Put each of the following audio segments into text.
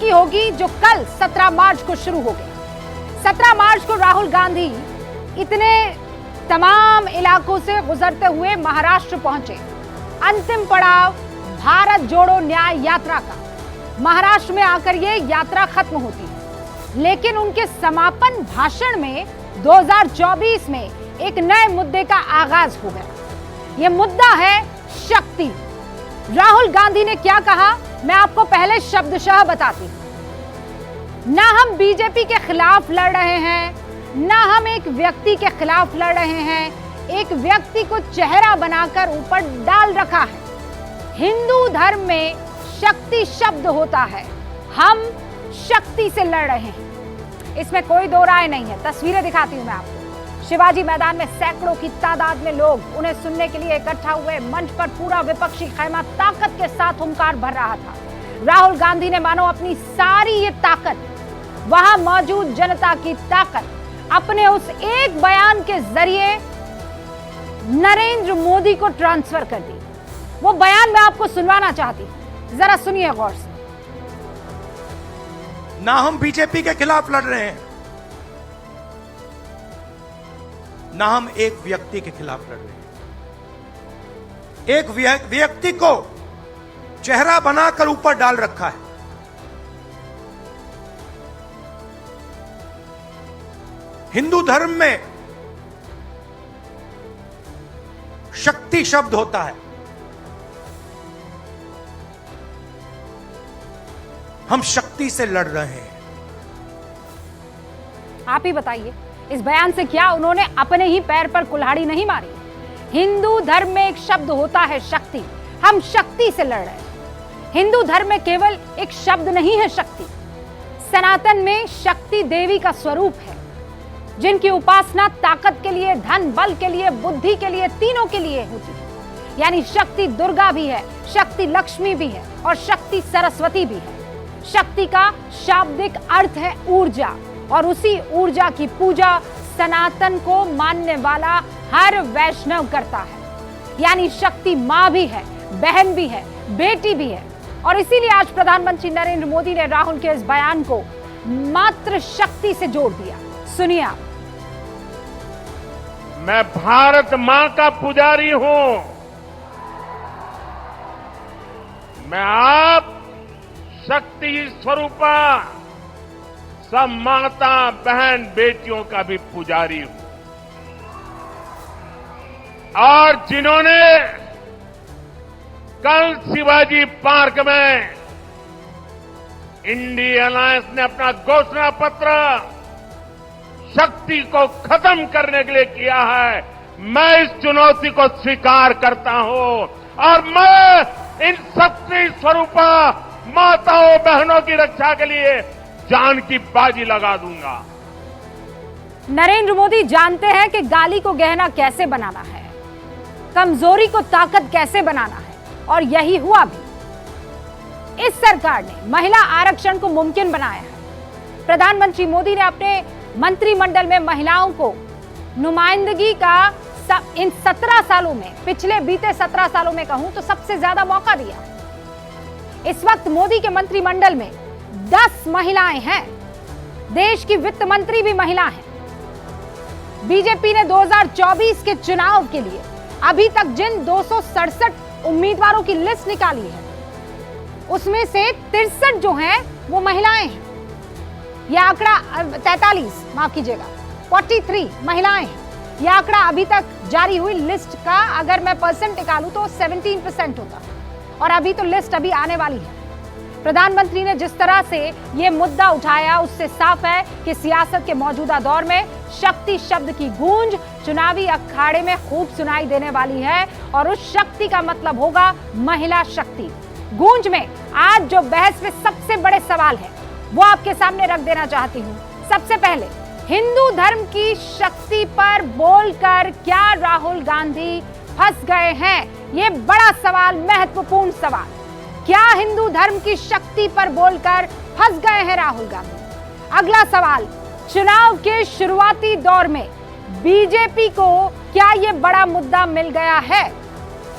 की होगी जो कल 17 मार्च को शुरू हो गई। 17 मार्च को राहुल गांधी इतने तमाम इलाकों से गुजरते हुए महाराष्ट्र पहुंचे। अंतिम पड़ाव भारत जोड़ो न्याय यात्रा का। महाराष्ट्र में आकर ये यात्रा खत्म होती है, लेकिन उनके समापन भाषण में 2024 में एक नए मुद्दे का आगाज हो गया। यह मुद्दा है शक्ति। राहुल गांधी ने क्या कहा, मैं आपको पहले शब्दशः बताती हूं। ना हम बीजेपी के खिलाफ लड़ रहे हैं, ना हम एक व्यक्ति के खिलाफ लड़ रहे हैं। एक व्यक्ति को चेहरा बनाकर ऊपर डाल रखा है। हिंदू धर्म में शक्ति शब्द होता है। हम शक्ति से लड़ रहे हैं, इसमें कोई दो राय नहीं है। तस्वीरें दिखाती हूं मैं आपको। शिवाजी मैदान में सैकड़ों की तादाद में लोग उन्हें सुनने के लिए इकट्ठा हुए। मंच पर पूरा विपक्षी खैमा ताकत के साथ हुंकार भर रहा था। राहुल गांधी ने मानो अपनी सारी ये ताकत, वहां मौजूद जनता की ताकत, अपने उस एक बयान के जरिए नरेंद्र मोदी को ट्रांसफर कर दी। वो बयान मैं आपको सुनवाना चाहती हूं, जरा सुनिए गौर से। ना हम बीजेपी के खिलाफ लड़ रहे हैं, ना हम एक व्यक्ति के खिलाफ लड़ रहे हैं। एक व्यक्ति को चेहरा बनाकर ऊपर डाल रखा है। हिंदू धर्म में शक्ति शब्द होता है। हम शक्ति से लड़ रहे हैं। आप ही बताइए, इस बयान से क्या उन्होंने अपने ही पैर पर कुल्हाड़ी नहीं मारी? हिंदू धर्म में एक शब्द होता है शक्ति। हम शक्ति से लड़ रहे हैं। हिंदू धर्म में केवल एक शब्द नहीं है शक्ति। सनातन में शक्ति देवी का स्वरूप है, जिनकी उपासना ताकत के लिए, धन बल के लिए, बुद्धि के लिए, तीनों के लिए होती है। यानी शक्ति दुर्गा भी है, शक्ति लक्ष्मी भी है और शक्ति सरस्वती भी है। शक्ति का शाब्दिक अर्थ है ऊर्जा, और उसी ऊर्जा की पूजा सनातन को मानने वाला हर वैष्णव करता है। यानी शक्ति मां भी है, बहन भी है, बेटी भी है। और इसीलिए आज प्रधानमंत्री नरेंद्र मोदी ने राहुल के इस बयान को मात्र शक्ति से जोड़ दिया। सुनिए आप। मैं भारत मां का पुजारी हूं। मैं आप शक्ति स्वरूपा सब माता बहन बेटियों का भी पुजारी हूं। और जिन्होंने कल शिवाजी पार्क में इंडिया अलायंस ने अपना घोषणा पत्र शक्ति को खत्म करने के लिए किया है, मैं इस चुनौती को स्वीकार करता हूं और मैं इन शक्ति स्वरूपा माताओं बहनों की रक्षा के लिए जान की बाजी लगा दूंगा। नरेंद्र मोदी जानते हैं कि गाली को गहना कैसे बनाना है, कमजोरी को ताकत कैसे बनाना है, और यही हुआ भी। इस सरकार ने महिला आरक्षण को मुमकिन बनाया है। प्रधानमंत्री मोदी ने अपने मंत्रिमंडल में महिलाओं को नुमाइंदगी का इन 17 सालों में, पिछले बीते 17 सालों में कहूं तो सबसे ज्यादा मौका दिया है। इस वक्त मोदी के मंत्रिमंडल में 10 महिलाएं हैं। देश की वित्त मंत्री भी महिला हैं। बीजेपी ने 2024 के चुनाव के लिए अभी तक जिन 267 उम्मीदवारों की लिस्ट निकाली है, उसमें से 63 जो हैं वो महिलाएं हैं। यह आंकड़ा 43, माफ कीजिएगा, 43 महिलाएं हैं। यह आंकड़ा अभी तक जारी हुई लिस्ट का अगर मैं परसेंट निकालूं तो 17% होता, और अभी तो लिस्ट अभी आने वाली है। प्रधानमंत्री ने जिस तरह से यह मुद्दा उठाया, उससे साफ है कि सियासत के मौजूदा दौर में शक्ति शब्द की गूंज चुनावी अखाड़े में खूब सुनाई देने वाली है, और उस शक्ति का मतलब होगा महिला शक्ति। गूंज में आज जो बहस में सबसे बड़े सवाल है वो आपके सामने रख देना चाहती हूं। सबसे पहले, हिंदू धर्म की शक्ति पर बोलकर क्या राहुल गांधी फंस गए हैं? ये बड़ा सवाल, महत्वपूर्ण सवाल। क्या हिंदू धर्म की शक्ति पर बोलकर फंस गए हैं राहुल गांधी? अगला सवाल, चुनाव के शुरुआती दौर में बीजेपी को क्या ये बड़ा मुद्दा मिल गया है?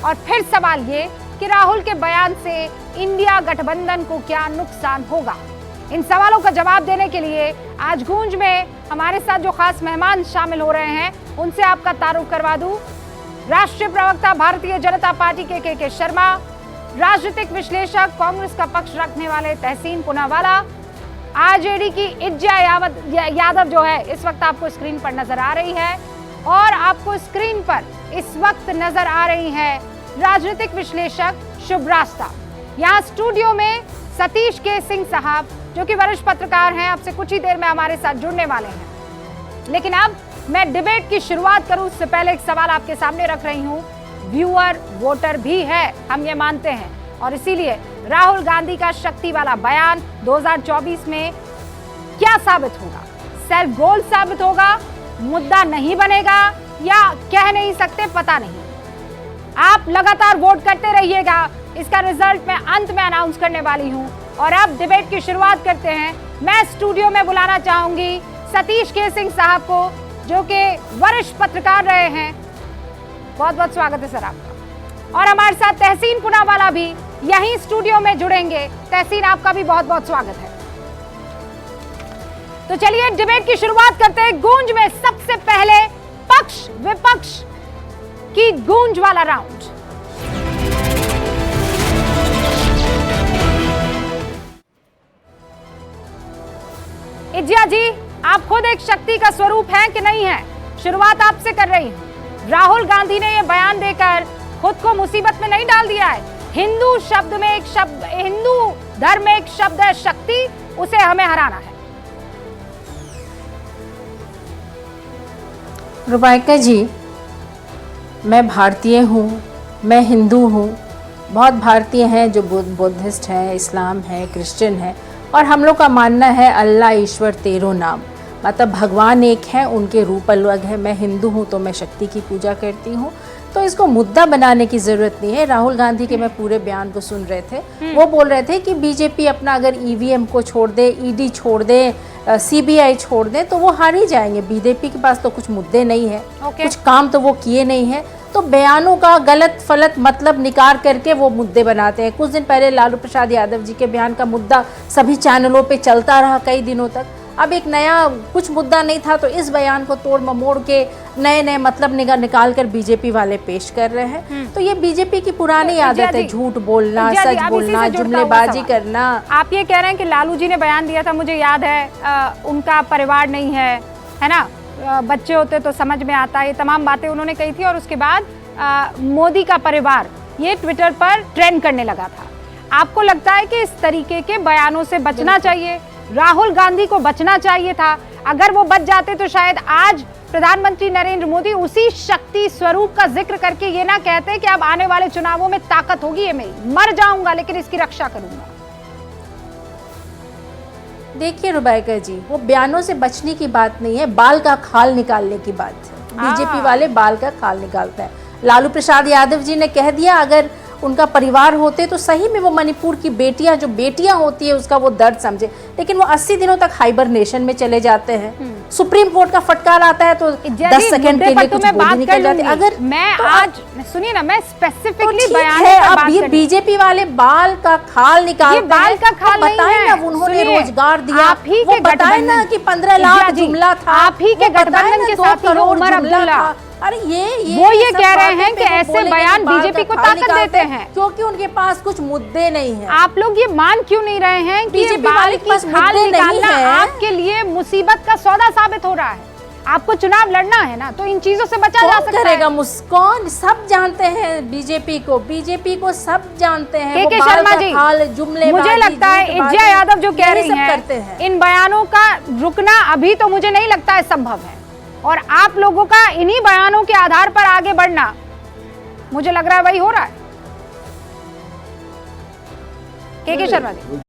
और फिर सवाल ये कि राहुल के बयान से इंडिया गठबंधन को क्या नुकसान होगा? इन सवालों का जवाब देने के लिए आज गूंज में हमारे साथ जो खास मेहमान शामिल हो रहे हैं उनसे आपका तारुफ करवा दूं। राष्ट्रीय प्रवक्ता भारतीय जनता पार्टी के शर्मा, राजनीतिक विश्लेषक कांग्रेस का पक्ष रखने वाले तहसीन पूनावाला, आरजेडी की इज्जा यादव जो है इस वक्त आपको स्क्रीन पर नजर आ रही है, और आपको स्क्रीन पर इस वक्त नजर आ रही है राजनीतिक विश्लेषक शुभ्रास्ता। यहाँ स्टूडियो में सतीश के सिंह साहब जो कि वरिष्ठ पत्रकार हैं, आपसे कुछ ही देर में हमारे साथ जुड़ने वाले हैं। लेकिन अब मैं डिबेट की शुरुआत करूं उससे पहले एक सवाल आपके सामने रख रही हूं। व्यूअर वोटर भी है, हम ये मानते हैं, और इसीलिए राहुल गांधी का शक्ति वाला बयान 2024 में क्या साबित होगा? सेल्फ गोल साबित होगा, मुद्दा नहीं बनेगा, या कह नहीं सकते, पता नहीं। आप लगातार वोट करते रहिएगा, इसका रिजल्ट मैं अंत में अनाउंस करने वाली हूं। और अब डिबेट की शुरुआत करते हैं। मैं स्टूडियो में बुलाना चाहूंगी सतीश के सिंह साहब को, जो कि वरिष्ठ पत्रकार रहे हैं। बहुत बहुत स्वागत है सर आपका। और हमारे साथ तहसीन पूनावाला भी यहीं स्टूडियो में जुड़ेंगे। तहसीन, आपका भी बहुत बहुत स्वागत है। तो चलिए डिबेट की शुरुआत करते हैं। गूंज में सबसे पहले पक्ष विपक्ष की गूंज वाला राउंड। इज्जा जी, आप खुद एक शक्ति का स्वरूप हैं कि नहीं है? शुरुआत आपसे कर रही हूं। राहुल गांधी ने यह बयान देकर खुद को मुसीबत में नहीं डाल दिया है? हिंदू शब्द में एक शब्द, हिंदू धर्म में एक शब्द है शक्ति, उसे हमें हराना है। रुबाइका जी, मैं भारतीय हूँ, मैं हिंदू हूँ। बहुत भारतीय हैं जो बुद्धिस्ट हैं, इस्लाम है, क्रिश्चियन है, और हम लोग का मानना है अल्लाह ईश्वर तेरो नाम, मतलब भगवान एक है, उनके रूप अलग है। मैं हिंदू हूँ तो मैं शक्ति की पूजा करती हूँ, तो इसको मुद्दा बनाने की ज़रूरत नहीं है। राहुल गांधी के मैं पूरे बयान को सुन रहे थे, वो बोल रहे थे कि बीजेपी अपना अगर ईवीएम को छोड़ दे, ईडी छोड़ दे, सीबीआई छोड़ दे, तो वो हार ही जाएंगे। बीजेपी के पास तो कुछ मुद्दे नहीं है, कुछ काम तो वो किए नहीं है, तो बयानों का गलत फलत मतलब निकाल करके वो मुद्दे बनाते हैं। कुछ दिन पहले लालू प्रसाद यादव जी के बयान का मुद्दा सभी चैनलों पे चलता रहा कई दिनों तक। अब एक नया कुछ मुद्दा नहीं था तो इस बयान को तोड़ ममोड़ के नए नए मतलब निकाल कर बीजेपी वाले पेश कर रहे हैं। तो ये बीजेपी की पुरानी आदत है, झूठ बोलना, सच बोलना, जुमलेबाजी करना। आप ये कह रहे हैं कि लालू जी ने बयान दिया था, मुझे याद है, उनका परिवार नहीं है ना, बच्चे होते तो समझ में आता, ये तमाम बातें उन्होंने कही थी। और उसके बाद मोदी का परिवार ये ट्विटर पर ट्रेंड करने लगा था। आपको लगता है कि इस तरीके के बयानों से बचना चाहिए? राहुल गांधी को बचना चाहिए था। अगर वो बच जाते तो शायद आज प्रधानमंत्री नरेंद्र मोदी उसी शक्ति स्वरूप का जिक्र करके ये ना कहते कि अब आने वाले चुनावों में ताकत होगी ये मेरी, मर जाऊंगा लेकिन इसकी रक्षा करूंगा। देखिए रुबाइका जी, वो बयानों से बचने की बात नहीं है, बाल का खाल निकालने की बात है। बीजेपी वाले बाल का खाल निकालते हैं। लालू प्रसाद यादव जी ने कह दिया अगर उनका परिवार होते तो सही में वो मणिपुर की बेटियां, जो बेटियां होती है उसका वो दर्द समझे, लेकिन वो 80 दिनों तक हाइबरनेशन में चले जाते हैं। सुप्रीम कोर्ट का फटकार आता है तो 10 सेकंड के लिए कुछ बोल निकल जाती है। अगर मैं तो आज सुनिए ना, मैं स्पेसिफिकली तो बयान है, अब ये बीजेपी वाले बाल का खाल निकालते हैं। बाल का खाल नहीं बताए है, ना उन्होंने रोजगार दिया, आप ही के बताए ना कि 15 लाख जुमला था, आप ही के गठबंधन के साथ उमर अब्दुल्ला। अरे वो ये कह रहे हैं कि ऐसे बयान बीजेपी को ताकत देते हैं क्योंकि उनके पास कुछ मुद्दे नहीं है। आप लोग ये मान क्यों नहीं रहे हैं कि बीजेपी बाल की खाल निकालना है, आपके लिए मुसीबत का सौदा साबित हो रहा है? आपको चुनाव लड़ना है ना, तो इन चीजों से बचा जा सकता करेगा है। मुस्कान सब जानते हैं बीजेपी को सब जानते हैं। के शर्मा जी, मुझे लगता है इज्जा यादव जो कह रही हैं, इन बयानों का रुकना अभी तो मुझे नहीं लगता है संभव है, और आप लोगों का इन्हीं बयानों के आधार पर आगे बढ़ना मुझे लग रहा है वही हो रहा है। के शर्मा जी।